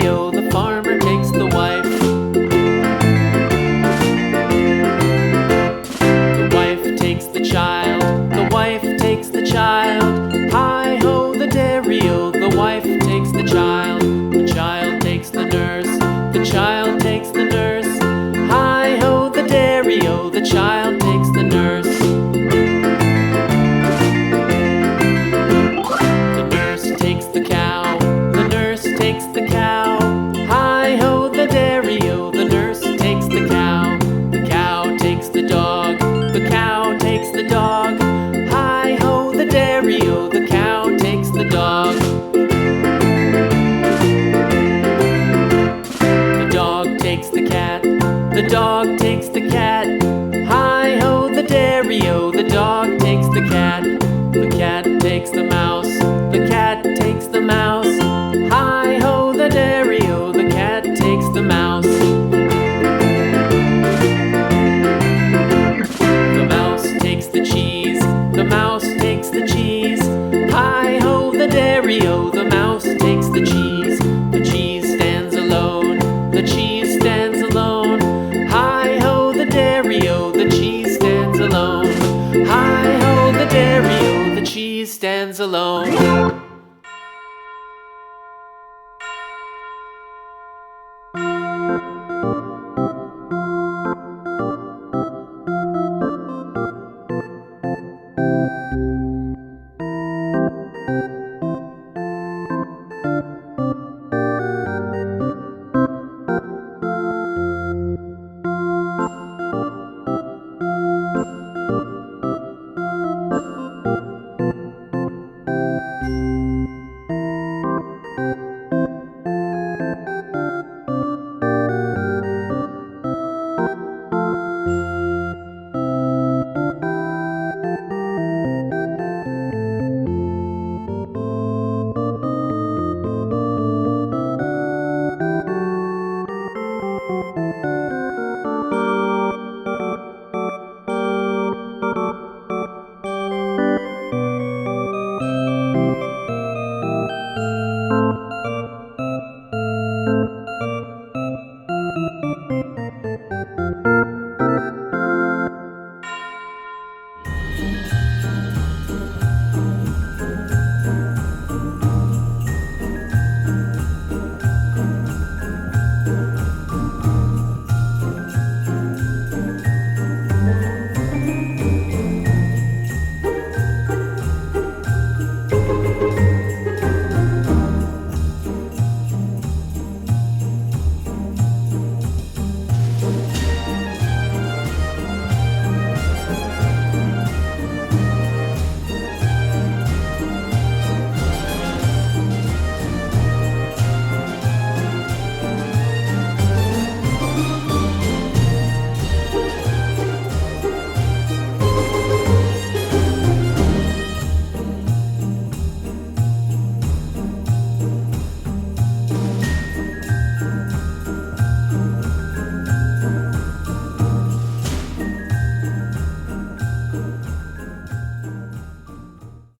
dairy-o, the farmer takes the wife. The wife takes the child, the wife takes the child. Hi-ho, the dairy-o, the wife takes the child. The child takes the nurse, the child takes the nurse. Hi-ho, the dairy-o, the child takes the nurse. The nurse takes the cow, the nurse takes the cow. Hi-ho, the dairy-o, the nurse takes the cow. The cow takes the dog, the cow takes the dog. Hi-ho, the dairy-o, the cow takes the dog. The dog takes the cat, the dog takes the cat. Hi-ho, the dairy-o, the dog takes the cat. The cat takes the mouse, the cat takes the mouse. Hi-ho, the dairy-o, the cat takes the mouse. The mouse takes the cheese, the mouse takes the cheese. Hi-ho, the dairy-o, the mouse takes the cheese. The cheese stands alone, the cheese stands alone. Hi-ho, the dairy-o, the cheese stands alone. Hi-ho, the dairy-o, the cheese stands alone.